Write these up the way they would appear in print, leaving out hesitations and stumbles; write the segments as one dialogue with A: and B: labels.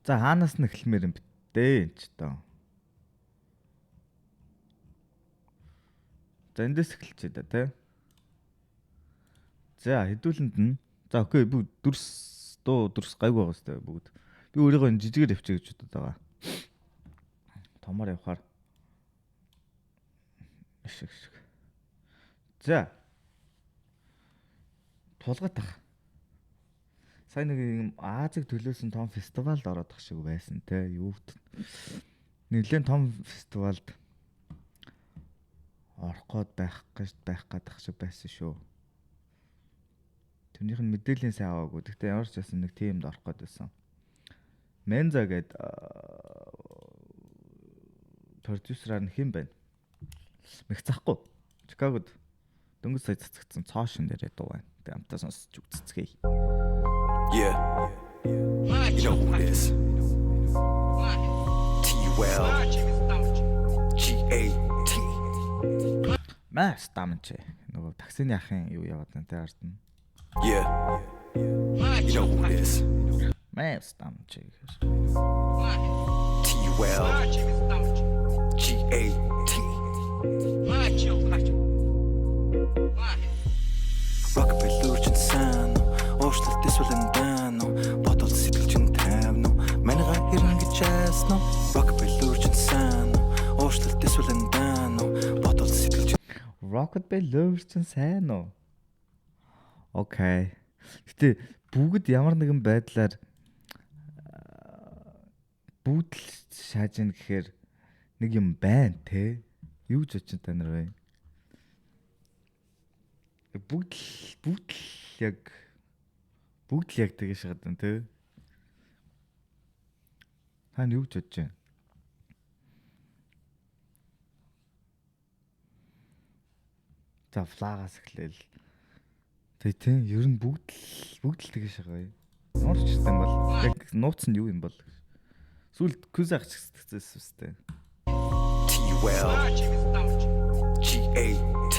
A: За хаанаас нь эхлэмээр юм битээ энэ ч тоо. За эндээс эхэлчихэ да тий. За хэдүүлэнд нь. За окей бүгд дүрс гайгүй байгаа сте бүгд. Би өөрийгөө энэ жижигээр авчиг гэж бодод байгаа. Томоор явахаар. Ашиг. За. Тулгат ах. Сайн нэг юм Азиг төлөөсөн том фестивалд ороод ах шиг байсан те. Юуд. Нэлээд том фестивалд орох гээд байх гадах шиг байсан шүү. Тэрнийх нь мэдээллийн сайн аваагүй. Гэхдээ ямар ч байсан нэг тиймд орох гээд байсан. Менза гээд продюсераар нь хэн байна? Мэгцахгүй. Чикагод дөнгөж сая цацгдсан цоошин дээрээ дуу байна. Тэ амтаа сонсч үзцгээе.
B: Yeah. You know who it is. T-Well. G-A-T.
A: Маш дамч. Нөгөө таксины ахын юу яваад байна тэ ард нь.
B: Yeah. You know who it is.
A: Маш дамч.
B: T-Well. G-A-T. Rock belurchin san. Уушлалт эсвэл энэ бодол сэтгэл чин тайвна. Манайга хэрнэ гэж яасна. Rock belurchin san. Уушлалт эсвэл энэ бодол сэтгэл чин.
A: Rocket belurchin сайн уу? Окей. Гэтэ бүгд ямар нэгэн байдлаар бүгд л шааж ийн гэхээр нэг юм байна те. Юу ч очиж та нар вэ? Бүгд л яг тэгээ шахаад байна те. Хаана юу ч бодож байна? За флагаас эхлээл. Тэг тийм ер нь бүгд л тэгээ шахаа. Ямар ч юм бол яг нууц нь юу юм бол сүлд күз ахч гэсэн үстэй.
B: T-Well. G-A-T.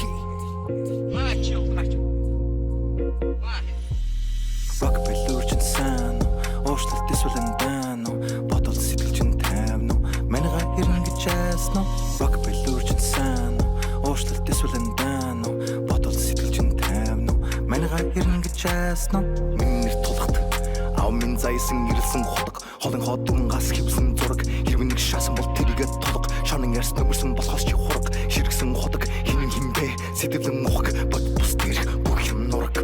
B: Rock belurchin san. Уушлалт эсвэл энэ бодол сэтгэл чин тайвна. Манайга хэрнэ гэж яасна. Rock belurchin san. Уушлалт эсвэл энэ бодол сэтгэл чин тайвна. Манайга хэрнэ гэж яасна. Миний нэр тулгат. Ав минь зайсан ирэлсэн хотог. Холын хот дунгаас хөвсөн зураг. Хэрвээ нэг шаасан бол тэрийгээ тулг. Шонын ярс нөмөрсөн болохоос чи хураг. Ширгсэн хотог. Хинэн химбэ. Сэтгэлэн мухаг. Бод бус тэр бүх юм нураг.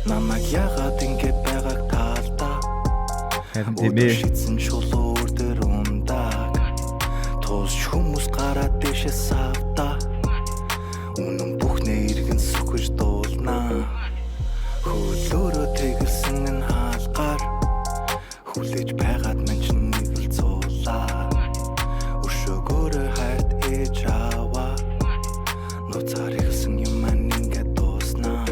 B: Намайг яагаад ингэж байгааг таалдаа.
A: Харин тийм ээ.
B: Шидсэн шулуур дээр ундаг. Туусч хүмүүс гараад дэшээ савта. Үнэн бүхнээ иргэн сүхэж дуулнаа. Хөлөөрөө тэгэрсэн энэ хаалгаар. Хүлээж байгаад мань чинь нэг л цуулаа. Өшөөгөөрөө хайрт ээж аваа. Нуцаар ихсэн юм маань ингээд дууснаа.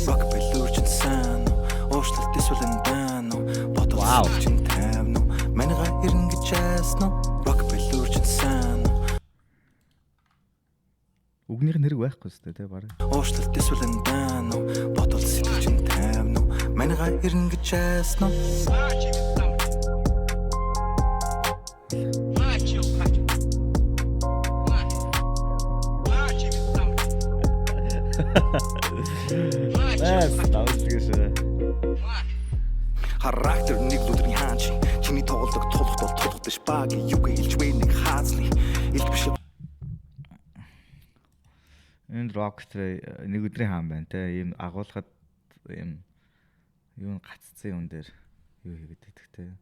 B: Rock belurchin san. Уушлалт эсвэл энэ бодол чин тайвна. Манайга хэрнэ гэж яасна. Rock belurchin san.
A: Үгнийх нь хэрэг байхгүй сте те барыг.
B: Уушлалт эсвэл энэ бодол сэтгэл чин тайвна. Манайга хэрнэ гэж яасна. Характер нэг өдрийн хаач чиний тоглодог тулгад ш баг юу гэж хэлж нэг хаазлыг илт биш.
A: Энэ роктэй нэг өдрийн хаан байна те. Ийм агуулгад ийм юу гаццсан юм дээр юу хийгээд идэх те.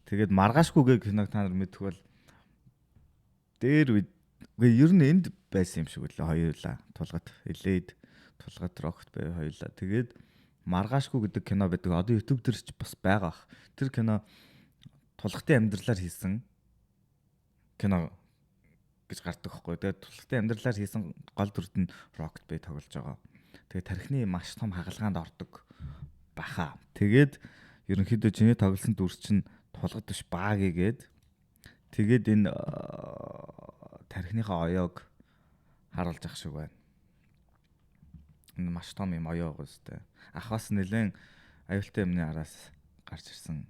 A: Тэгээд маргаашгүйгээ киног та нар мэдэх бол дээр үгүй ер нь энд байсан юм шиг үлээ хоёулаа. Тулгат элээд тулгат рокт бай хоёулаа. Тэгээд маргаашгүй гэдэг кино байдаг. Одоо YouTube дээр ч бас байгаа. Тэр кино тулгатын амьдралаар хийсэн кино гэж гардаг байхгүй. Тэгээд тулгатын амьдралаар хийсэн гол дүрд нь рокт бай тоглож байгаа. Тэгээд тархины маш том хагалгаанд ордог баха. Тэгээд ерөнхийдөө чиний тоглосон дүр чинь тулгад биш баагээд тэгээд энэ тархиныхаа оёог харуулж ах шиг байна. маш том юм оёо гоостэй. Ахаас нэлээд аюултай юмны араас гарч ирсэн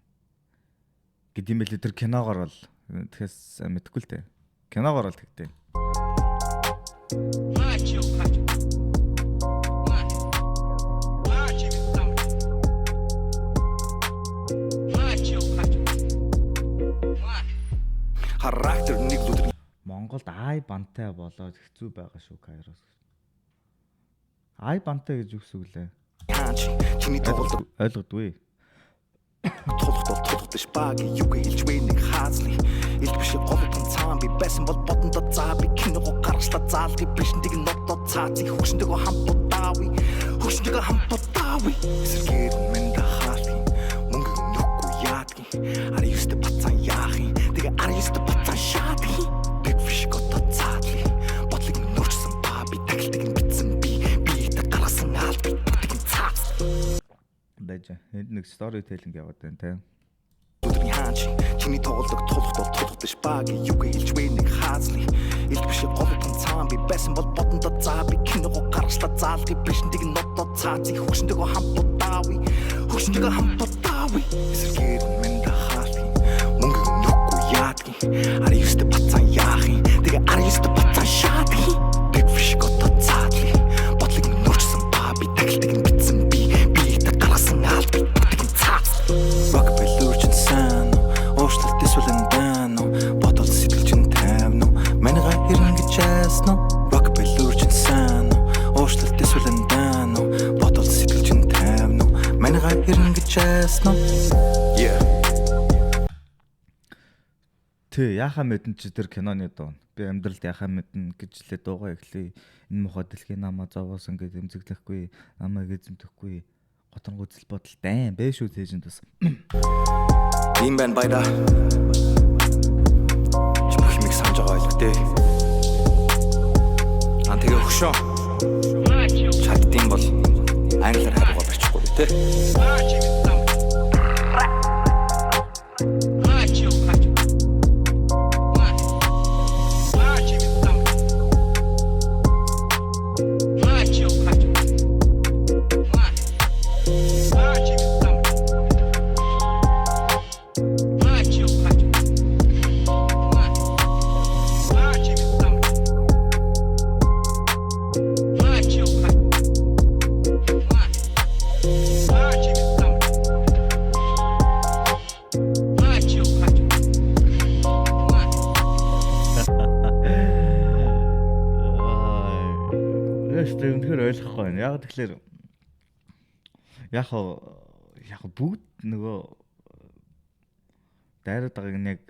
A: гэдэм билээ тэр киногоор бол тэгэхээр мэдгүй л дээ. Киногоор л тэгдэг.
B: Характер нэг өдөр
A: Монголд ай бантай болоод хэцүү байгаа шүү Кайроос. Ай бантай гэж юу гэсэн үг лээ?
B: хаач чиний тоглолт
A: Ойлгодгүй.
B: тулах биш баг юу гэж вэ нэг хаазлын илт биш голдон цаан би байсан бол бодондоо заа би киного гаргачлаа заалгий биш нэг нотоо цаацыг хөгшөнтэйгөө хамт удаави эсэргээр минь хаалтын мөнгө нөхгүй яадгийн ара юустэй бацаа яахын тэгээ ара юустэй бацаа шаадгийн биг биш готоо цаалгий бодлыг нөрчсөн ба би тагилтыг битсэн би та гаргасан хаалт би цаац
A: Байж энд нэг стори теллинг яваад байна те.
B: өдрийн хаач чиний тоглолт тулах биш баг юу гэж вэ нэг хаазлын илт биш голдон цаан би байсан бол бодондоо заа би киного гаргачлаа заалгий биш нэг нотоо цаацыг хөгшөнтэйгөө хамт удаави эсэргээр минь хаалтын мөнгө нөхгүй яадгийн ара юустэй бацаа яахын тэгээ ара юустэй бацаа шаадгийн биг биш готоо цаадлын бодлыг нөрчсөн ба би тагилтыг битсэн би та гаргасан хаалт би цаац Rock belurchin san Уушлалт эсвэл дано бодол сэтгэл чин тайвно Манайга хэрэн гэж яасно Rock belurchin san Уушлалт эсвэл дано бодол сэтгэл чин тайвно Манайга хэрэн гэж яасно Yeah
A: Тэ яхаа мэдэн чи тэр киноны дуу. Би амьдралд яхаа мэдэн гэж лээ дуугаа эхлэе. Энэ мохоо дэлхийн намаа зовоосон гэж эмзэглэхгүй, намайг эзэмдэхгүй. Готонгүйцэл бодол дайн бэ шүү тэжинд бас.
B: Ийм байна баяда Чи бүх юмыг санаж байгаа ойлго дээ тэгээ өгшөө Чаддсан бол англиар харуугаа барьчихгүй те
A: Үнэхээр ойлгохгүй байна. Яг тэгэхээр яг бүгд нөгөө дайраад байгааг нэг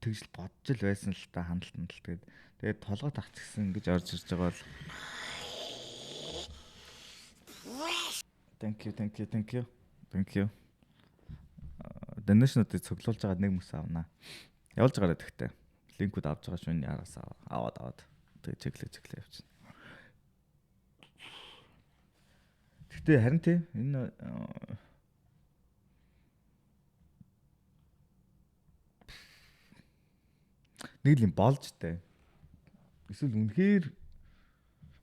A: тэгж бодож л байсан л та хандлтанд л тэгээд толгой тагч гисэн гэж орж ирж байгаа бол Thank you. Дэнэшнүүдийг цуглуулж байгаа нэг мөс авнаа. Явуулж гараад ихтэй. Линкүүд авч байгаа шүүний араас аваад. Тэгээ чеклээ явчихна. Гэтэ харин тий энэ нэг юм болж таа. Эсвэл үнэхээр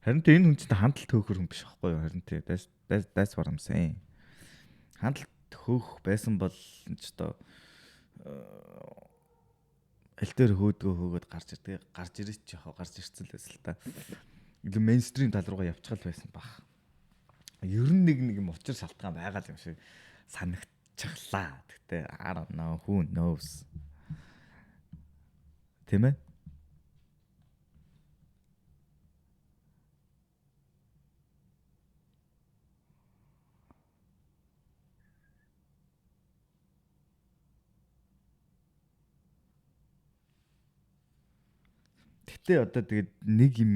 A: харин тий энэ хүн чинь хандлт хөөхөр хүн биш байхгүй юу? Харин тий that's what I'm saying. Хандлт хөөх байсан бол ч одоо аль дээр хөөгөөд гарч ирж яхаа гарч ирцэл байсан л та. Илүү мейнстрим тал руугаа явчихал байсан баг. Ер нь нэг юм учир шалтгаан байгаа юм шиг санагдчихлаа. Гэтэ I don't know who knows. Тэ мэ? Гэтэ одоо тэгээд нэг юм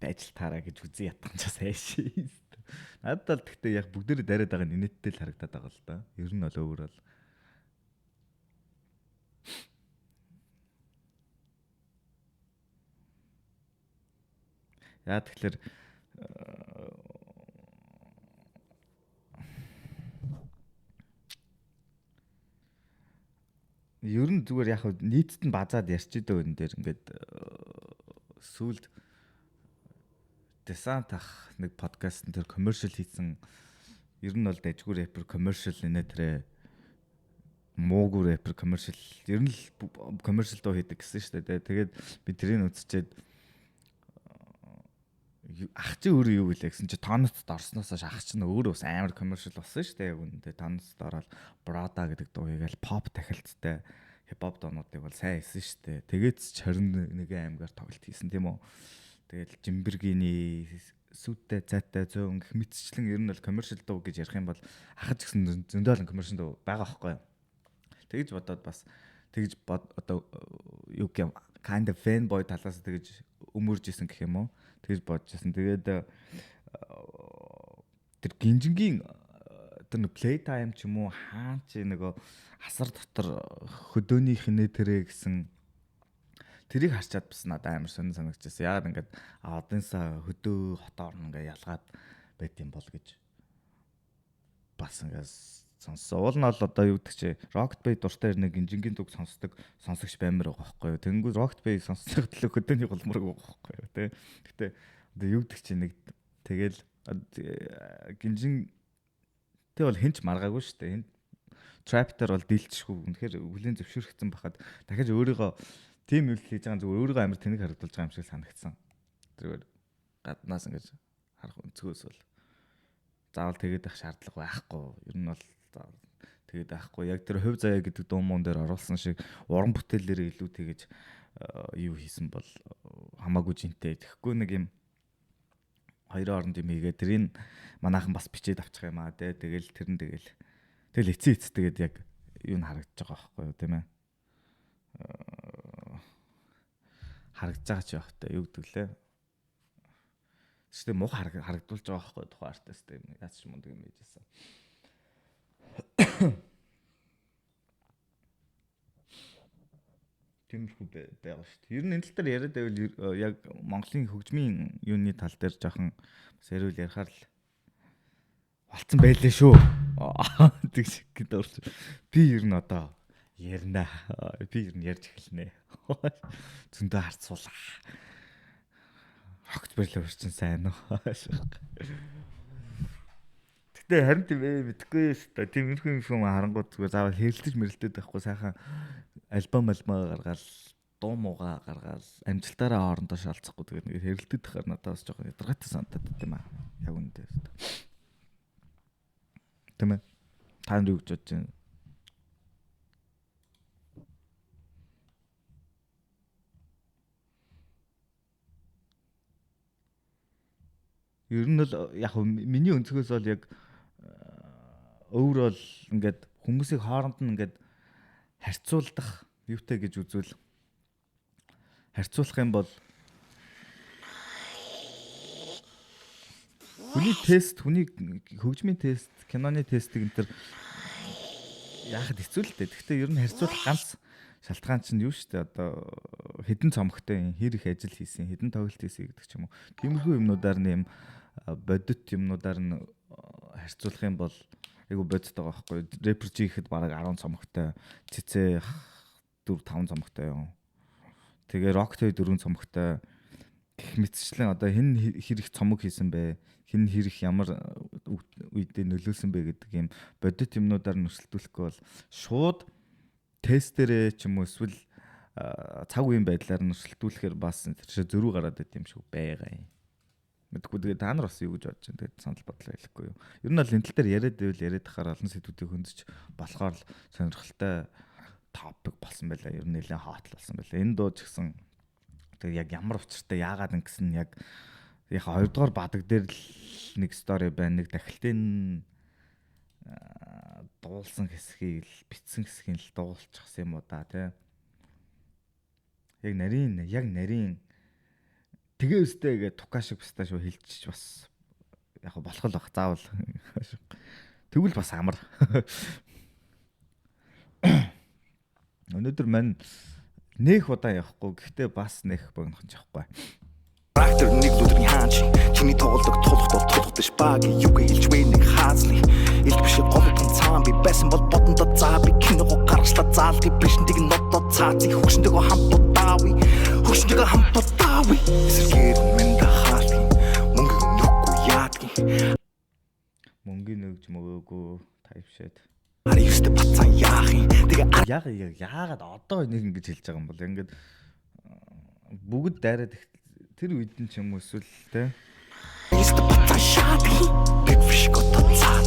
A: байж таараа гэж үзэн ятгахчаас хайшээ. Надад л гэхдээ яг бүгдээрээ дараад байгаа нь инээдтэй л харагдаад байгаа л да. Ер нь бол өөр бол. Яа тэгэхээр ер нь зүгээр яг нийтэд нь базаад ярьж идэв энэ дээр ингээд сүүлд Десант ах нэг подкаст нэр commercial хийсэн. Ер нь бол дэжгүй рэпер commercial нэтрэ муугүй рэпер commercial ер нь л commercial доо хийдэг гэсэн шүү дээ. Тэгээд би тэрийг үзчихэд ах чи өөрөө юу гэлээ гэсэн чи тонцд орсноос хойш ах чи өөрөө бас амар commercial болсон шүү дээ. Яг үнэндээ тонцд ороод Brada гэдэг дуу хийгээл pop тахилттай хипхоп доонуудыг бол сайн хийсэн шүү дээ. Тэгээд ч 21 аймгаар тоглолт хийсэн тийм үү. Тэгэл Жимбэргийн сүттэй цайтай 100 гэх мэтчлэн ер нь бол commercial дуу гэж ярих юм бол ахаж гисэн зөндөөлн commercial дуу байгаа байхгүй юу. Тэгж бодоод бас тэгж одоо юу гэм kind of fanboy талаас тэгж өмөрж исэн гэх юм уу. Тэгж бодож исэн. Тэгээд тэр гинжингийн тэр playtime ч юм уу хаан чи нөгөө асар дотор хөдөөнийх нэ тэрэ гэсэн тэрийг харчаад бас надад амар сонир санагдчихсан. Яагаад ингээд одынсаа хөдөө хотоор ингээ ялгаад байт юм бол гэж бас ингээ сонсоо. Уул нь бол одоо юу гэдэг чи Rocket Bay дуртай нэг гинжингийн зүг сонсогч баймар байгаа байхгүй юу. Тэнгүү Rocket Bay сонсох төлөө хөдөөний голморг байгаа байхгүй юу тий. Гэтэ одоо юу гэдэг чи нэг тэгэл гинжин тэ бол хинч маргаагүй шүү дээ. Trapter бол дийлчихгүй. Үнэхээр хүлийн зөвшөөрөгдсөн бахад дахиж өөрийгөө тим үйл хийж байгаа зүгээр өөрийгөө амар тэнэг харагдуулж байгаа юм шиг санагдсан. Зүгээр гаднаас ингэж харах өнцгөөс бол заавал тэгээд байх шаардлага байхгүй. Ер нь бол тэгээд байхгүй. Яг тэр хувь заяа гэдэг дуу муун дээр оруулсан шиг уран бүтээлээр илүү тэгэж юу хийсэн бол хамаагүй жинтэй. Тэгэхгүй нэг юм хоёрын оронд юм хийгээ тэрийг манайхан бас бичээд авчих юм аа те. Тэгэл тэр нь тэгэл эцээ тэгээд яг юу н харагдаж байгаа байхгүй юу тийм ээ. Харагдаж байгаа ч явахтай юу гэдэг лээ. Тэстэй муухай харагдуулж байгаа байхгүй тухайн артисттэй яаж ч мундаг юм ээжсэн. Тиймэрхүү байгаа шүү дээ. Ер нь энэ тал дээр яриад байвал яг Монголын хөгжмийн юуны тал дээр жоохон бас ярил ярихаар л болцсон байлээ шүү. Тэг шиг гэдэг. Би ер нь одоо ярина. Би ер нь ярьж эхэлнэ. Зөндөө харцуулаа. Огт бэлээ урчин сайн уу. Гэтэ харин тийм мэдгүй шүү дээ. Тийм юм харангууд зүгээр заавал хэрэлдэж мэрэлдээд байхгүй сайхан альбом гаргаад дуу муугаа гаргаад амжилтаараа хоорондоо шалцахгүй тэгээд нэг хэрэлдэж тахаар надад бас жоохон ядаргаатай санагдаад тийм аа. Яг үнэндээ. Тийм ээ. Та нар юу гэж бодож байна? Ер нь л яг миний өнцгөөс бол яг overall ингээд хүмүүсийг хооронд нь ингээд харьцуулдах юутай гэж үзвэл харьцуулах юм бол хүний тест, хүний хөгжмийн тест, киноны тестийг энэ төр яахад хэцүү л дээ. Гэхдээ ер нь харьцуулах ганц шалтгаан чинь юу шүү дээ. Одоо хэдэн цомогтой хэр их ажил хийсэн, хэдэн тоглолт хийсэн гэдэг ч юм уу. Тиймэрхүү юмнуудаар нэм бодит юмнуудаар нь харьцуулах юм бол айгу бодит байгаа байхгүй. Рэпер жихэд бараг 10 цомогтой, цэцээ 4-5 цомогтой юм. Тэгээ Rocket 4 цомогтой гэх мэтчлэн одоо хэн хэр их цомог хийсэн бэ? Хэн хэр их ямар үедээ нөлөөлсөн бэ гэдэг юм бодит юмнуудаар нь өрсөлдүүлэхгүй бол шууд тестэрээ ч юм уу эсвэл цаг үеийн байдлаар нь өрсөлдүүлэхээр бас тэр зөрүү гараад байт юм шиг байгаа юм. Мэдгүй тэгээ та нар бас юу гэж бодож байна. Тэгээд санал бодлоо хэлэхгүй юу. Ер нь бол энэ тал дээр яриад байвал яриад тахаар олон сэдвүүдийг хөндөж болохоор л сонирхолтой топик болсон байлаа. Ер нь нэлээд хот болсон байлаа. Энэ дуу ч гэсэн тэгээ яг ямар учиртай яагаад ингэсэн яг 2 дугаар бадаг дээр л нэг стори байна. Нэг дахилтын дуулсан хэсгийг л битсэн хэсгийг л дуулчихсан юм уу да тий. Яг нарийн тэгээ өстэй гэ тука шиг баста шүү хэлчих бас яг болох л бах заавал тэгвэл бас амар. Өнөөдөр мань нэх удаа явахгүй гэхдээ бас нэх богинохон явахгүй.
B: Трактор нэг өдрийн хаач чиний тоглолдог тулах дэш баг юу гэж вэ нэг хаазли илт биш голтон цаан би байсан бол бодондоо заа би киного гаргачлаа заал би бишнтиг нотоо цаацыг хөгшнтэйгөө хамтдаа дави эсэргээр минь да хаалт
A: Мөнгөний өгж мөгөөгүй type shit.
B: Ари ёстой бацаа яах юм. Тэгээ
A: Яагаад одоо нэг ингэж хэлж байгаа юм бол ингээд бүгд дайраад тэр үед нь ч юм уу эсвэл те
B: ёстой бацаа шаад. Big fish готод цаад.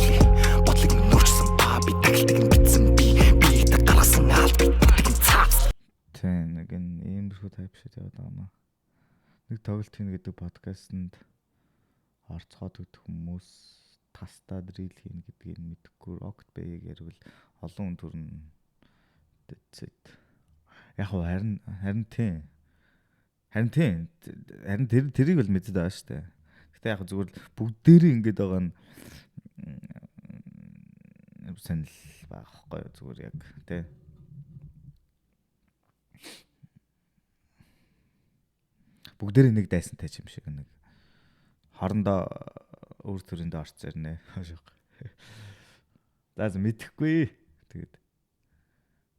B: Бодлыг нөрчсөн ба би тагтыг нь битсэн би та гаргасан аль би цаад.
A: тэ нэг иймэрхүү type shit яваад байгаа маа. Нэг тоглолт хийн гэдэг подкастэнд орцоод өгдөг хүмүүс таста drill хийн гэдгийг мэдэхгүй rocket bay гэрвэл олон хүн төрн that's it. Яг харин тийм. Харин тэрийг бол мэдээд байгаа шүү дээ. Гэтэ яг зүгээр бүгдээрээ ингэж байгаа нь санал байхгүй зүгээр яг тий. Бүгдээрээ нэг дайсантай юм шиг нэг хоорондоо өөр төрөндөө орц ирнэ. Заас мэдэхгүй. Тэгээд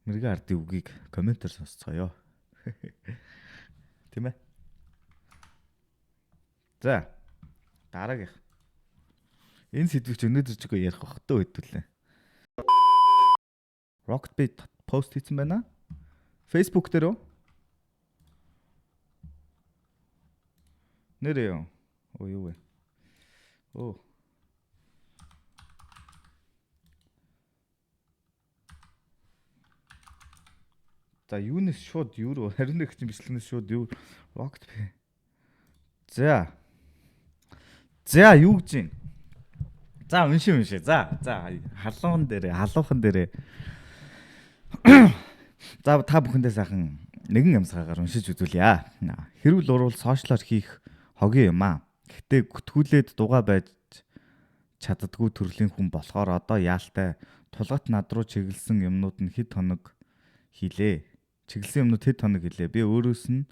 A: мэрэгэн ардын үгийг комментээр сонсцгоё. Тийм ээ. За. Дараагийнх. Энэ сэдвийг ч өнөөдөр ч үгүй ярих бах төө хэдүүлээ. Rocket Bay пост хийсэн байна. Facebook дээр үү? Нэрээ юу? Оо юу вэ? Оо. За юунес шууд юу руу харин нэг чинь бичлэгнээс шууд юу Rocket Bay. За юу гэж юм? За унши. За халуухан дээрээ. За та бүхэндээ сайхан нэгэн ямсгаагаар уншиж үзүүлье. Хэрүүл урвал сошиалор хийх хогийн юм аа. Гэхдээ гүтгүүлээд дугаа байж чаддгүй төрлийн хүн болохоор одоо яалтай тулгат над руу чиглэсэн юмнууд нь хэд хоног хийлээ. Би өөрөөс нь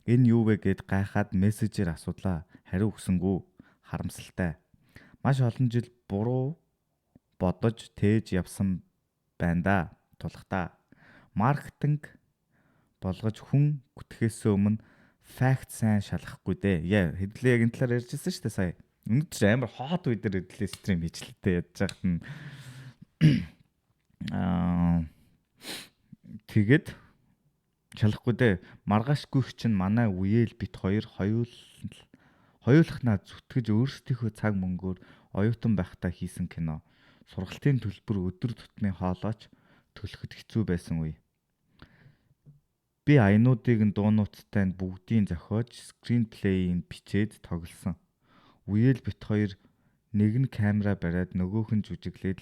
A: энэ юу вэ гэд гайхаад мессежээр асуудлаа. Хариу өгсөнгүү. Харамсалтай. Маш олон жил буруу бодож тээж явсан байна да. Тулгатаа. Маркетинг болгож хүн гүтгэхээс өмнө факт сайн шалгахгүй дээ. Хэдлээ яг энэ талаар ярьжсэн шүү дээ сая. Өнөөдөр амар хот үе дээр хэдлээ стрим хийчлээ ядж хахад нь тэгээд шалахгүй дээ. Маргаашгүй чинь манай үеэл бит хоёр хоёулахнаа зүтгэж өөрсдийнхөө цаг мөнгөөр оюутан байхдаа хийсэн кино. Сургалтын төлбөр өдөр тутмын хоолойч төлөхөд хэцүү байсан үе. Би аянуудыг дуунуудтай бүгдийг зохиож скринплейийг бичээд тоглосон. Үеэл бит хоёр нэг нь камера бариад нөгөөх нь жүжиглээд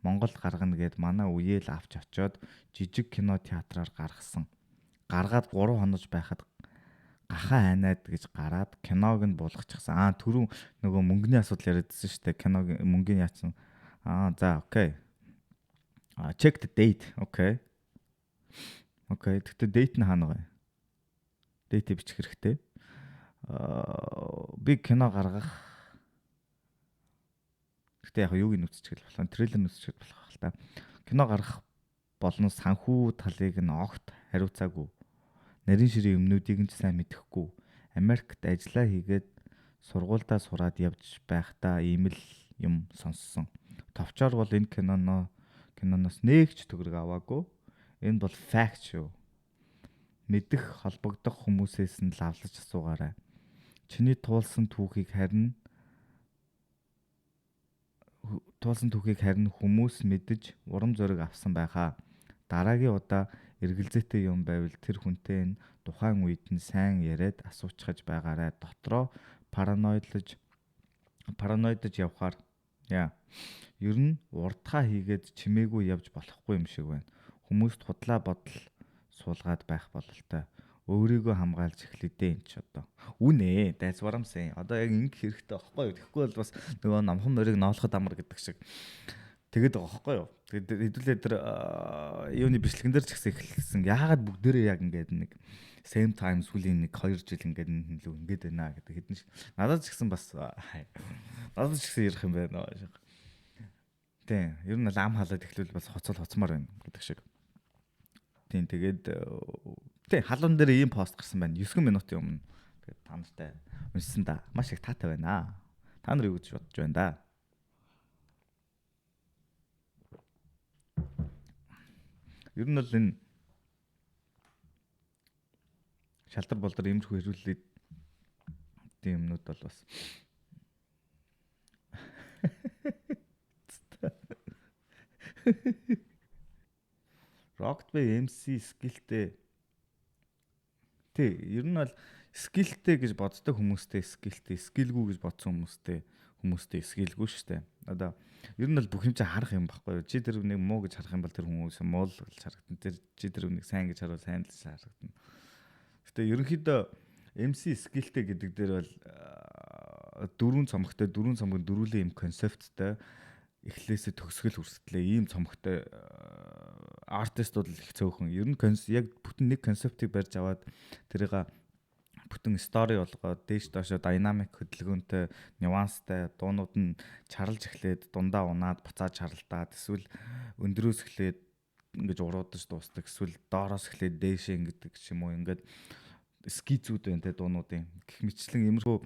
A: Монгол гаргана гэд манай үеэл авч очоод жижиг кино театраар гаргасан. Гаргаад 3 хоног байхад гахаа хайнаад гэж гараад киног нь буулгачихсан. Түрүү нөгөө мөнгөний асуудал яриадсэн шүү дээ. Киног мөнгөний яатсан. За окей. Check the date. Окей. Тэгтээ date нь хаана вэ? Date бичих хэрэгтэй. Би кино гаргах. Гэтэ яг юуг нь үзчихэл болох, трейлер нь үзчихэл болох л та. Кино гаргах болон санхүү талыг нь огт хариуцаагүй. Нарийн ширийн өмнүүдийг нь ч сайн мэдэхгүй. Америкт ажиллаа хийгээд сургуульдаа сураад явж байхдаа ийм л юм сонссон. Товчоор бол энэ киноноос нээгч төгрөг аваагүй. Энэ бол факт шүү. Мэдэх холбогдох хүмүүсээс нь лавлаж асуугаарай. Чиний туулсан түүхийг харин хүмүүс мэдэж урам зориг авсан байхаа. Дараагийн удаа эргэлзээтэй юм байвал тэр хүнтэй энэ тухайн үед нь сайн яриад асуучихаж байгаарай. Дотроо параноидж явхаар ер нь урдхаа хийгээд чимээгүй явж болохгүй юм шиг байна. Хүмүүст худлаа бодол суулгаад байх бололтой. Өөрийгөө хамгаалж эхлэе дээ энэ ч одоо. Үнэ, that's what I'm saying. Одоо яг ингэ хэрэгтэй байхгүй юу? Тэгэхгүй бол бас нөгөө номхон морийг ноолоход амар гэдэг шиг. Тэгээд байгаа байхгүй юу? Тэгээд хэдүүлээ тэр юуны бичлэгэн дээр ч гэсэн эхэлсэн. Яагаад бүгдээрээ яг ингээд нэг same time сүүлийн 1-2 жил ингээд нэлээд ингээд байна гэдэг хэдэн шиг. Надад ч гэсэн бас ярих юм байна. Тийм, ер нь ам халаад эхлүүл бас хоцмаар байна гэдэг шиг. Тийм, тэгээд халуун дээр ийм пост гарсан байна. 9 минутын өмнө. Тэгээд та нартай уншсан да. Маш их таатай байна. Та нар юу гэж бодож байна да? Ер нь бол энэ шалтар болдор иймэрхүү хэрүүлээд тийм юмнууд бол бас Rocked by MC скиллтэй. Тий, ер нь бол скиллтэй гэж боддог хүмүүстэй скиллтэй, скиллгүй гэж бодсон хүмүүстэй скиллгүй шүү дээ. Одоо ер нь бол бүх юм чи харах юм баггүй юу? Чи тэр нэг муу гэж харах юм бол тэр хүмүүс муу л гэж харагдана. Тэр чи тэр нэг сайн гэж харвал сайн л гэж харагдана. Гэтэ ерөнхийдөө MC скиллтэй гэдэг дээр бол дөрвөн цомогтой дөрвөлээ юм концепттэй эхлээсээ төгсгөл хүрсэлээ ийм цомогтой артистууд л их цөөхөн. Ер нь яг бүтэн нэг концептыг барьж аваад тэрийг бүтэн стори болгоод дээш доошо динамик хөдөлгөөнтэй, нюанстай дуунууд нь чарлж эхлээд дундаа унаад буцаад чаралдаад эсвэл өндрөөс эхлээд ингэж уруудаж дуустдаг эсвэл доороос эхлээд дээшээ ингэдэг ч юм уу ингээд скизүүд байна те дуунуудын гэх мэтчлэн иймэрхүү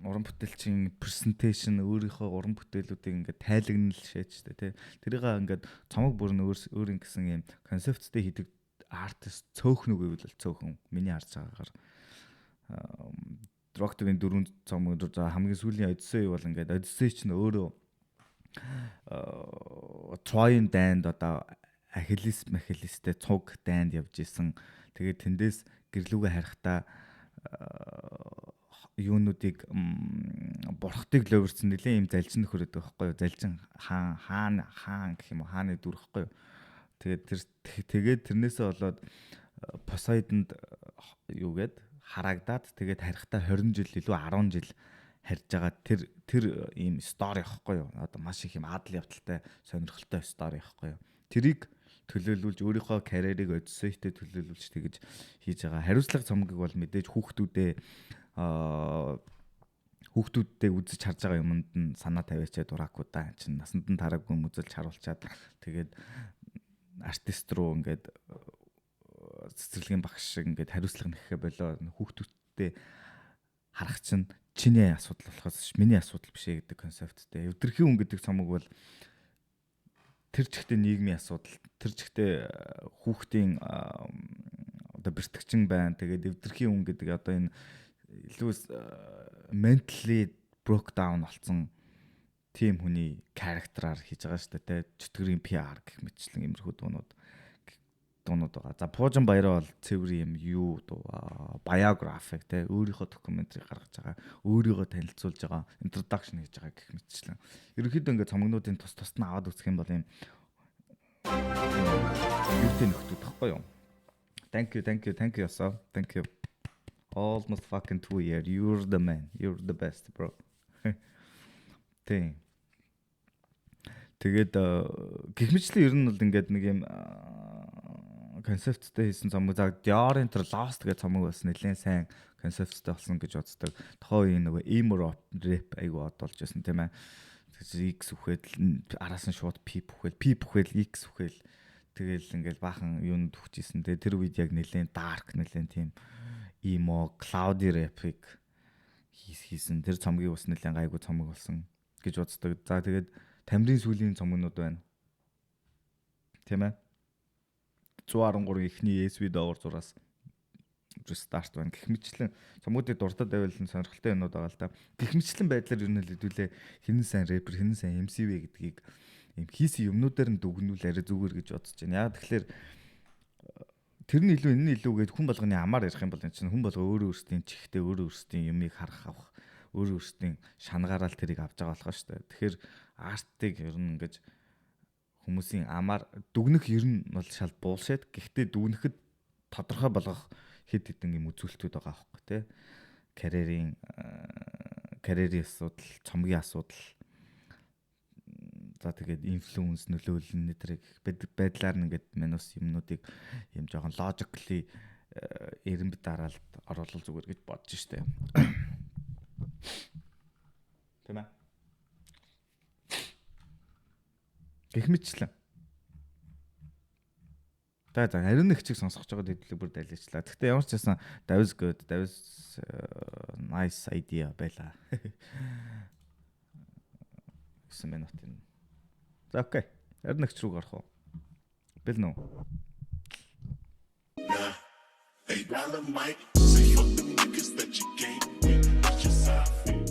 A: уран бүтээлчийн презентацийн өөрийнхөө уран бүтээлүүдийг ингээд тайлагнал шээжтэй тий. Тэрийг ингээд цомог бүрэн өөр ингэсэн юм концепттэй хийдэг артист цөөхнө гэвэл цөөхөн миний харж байгаагаар Rocked-ийн дөрвөн цомог хамгийн сүүлийн Odyssey бол ингээд Odyssey ч нь өөрөө Troy-ын дайнд одоо Achilles-Machilles-тэй цуг дайнд явж исэн. Тэгээд тэндээс гэрлүүгээ харихтаа юунуудыг бурхтыг ловирцсан нэлээ юм залжин нөхөрөд байхгүй юу? Залжин хаан гэх юм уу? Хааны дүр байхгүй юу? Тэгээд тэрнээсээ болоод Poseidon-д юугээд харагдаад тэгээд харихтаа 20 жил илүү 10 жил харьж байгаа тэр ийм стори байхгүй юу? Одоо маш их юм адал явдалтай сонирхолтой стори байхгүй юу? Тэрийг төлөөлүүлж өөрийнхөө карьерийг Odyssey-тэй төлөөлүүлж тэгэж хийж байгаа. Хариуцлага цомгийг бол мэдээж хүүхдүүдээ үзэж харж байгаа юмд нь санаа тавиачаад дуракуудаа чинь насанд нь тараагүй үзэлж харуулчаад тэгээд артист руу ингээд цэцэрлэгийн багш шиг ингээд хариуцлага нэхэ болоо хүүхдүүдтэй харах чинь чиний асуудал болохоос миний асуудал биш ээ гэдэг концепттэй. Өвдөрхийн хүн гэдэг цомог бол тэр чигтээ нийгмийн асуудал, тэр чигтээ хүүхдийн одоо бэртгчин байна. Тэгээд эвдэрхийн хүн гэдэг одоо энэ илүү mentally broke down болсон тийм хүний характераар хийж байгаа шүү дээ. Чөтгөрийн PR гэх мэтчлэн иймэрхүү дуунууд байгаа. За Пуужин Баяраа бол цэвэр юм юу дуу biographic те өөрийнхөө докюментарийг гаргаж байгаа, өөрийгөө танилцуулж байгаа, introduction хийж байгаа гэх мэтчлэн. Ерөнхийдөө ингээд цомогнуудын тус нь аваад үзэх юм бол юм юутэй нөхдөд тахгүй юу? Thank you so. Thank you. Almost fucking 2 years. You're the man. You're the best, bro. Тэгээд гэх мэтчлэн ер нь бол ингээд нэг юм концепттэй хийсэн цомог. За Dior Enter Lost гэх цомог бас нэлээд сайн концепттэй болсон гэж боддог. Тохоо энэ нөгөө emo rap айгу одолж байсан тийм ээ. X үхээд араас нь шууд P бүхэл X үхэл тэгэл ингээл баахан юунд хүчээсэн. Тэгээ тэр үед яг нэлээд dark нэлээд тийм emo cloudy rap-ыг хийсэн. Тэр цомгийг бас нэлээд гайгүй цомог болсон гэж боддог. За тэгээд Тамирын сүүлийн цомгнууд байна. Тийм ээ. 113 ихний SV доогор зураас старт байна. Гэх мэтчлэн цомгуудыг дуртад байвал сонирхолтой юмнууд байгаа л да. Гэх мэтчлэн байдлаар ер нь хэдүүлээ хинэн сайн рэпер, хинэн сайн MC вэ гэдгийг юм хийсэн юмнуудаар нь дүгнүүл арай зүгээр гэж бодож байна. Яг тэгэхээр тэр нь илүү энэ нь илүү гээд хүн болгоны амаар ярих юм бол энэ чинь хүн болго өөрөө өөрсдийн чихтэй өөрөө өөрсдийн юмыг харах авах өөрөө өөрсдийн шанагаараа л тэрийг авч байгаа болохоо шүү дээ. Тэгэхээр артыг ер нь ингэж хүмүүсийн амаар дүгнэх ер нь бол шал bullshit. Гэхдээ дүгнэхэд тодорхой болгох хэд хэдэн юм үзүүлэлтүүд байгаа аахгүй тий. Карьерийн асуудал, цомгийн асуудал. За тэгээд инфлюенс нөлөөлөл нэтрэг байдлаар нэгэд минус юмнуудыг юм жоохон logically эренб дараалт оруулах зүгээр гэж бодож штэ. Тэ мэ? Гэх мэтчлэн. За ариун нэг чиг сонсгож байгаа дэдлэг бүр даличлаа. Гэхдээ ямар ч байсан that was good. That was nice idea байла. 9 минут энэ. За окей. Ариун нэгч рүү гарах уу? Бэл нүү.
C: Hey, dollar Mike, say fuck them niggas that you can't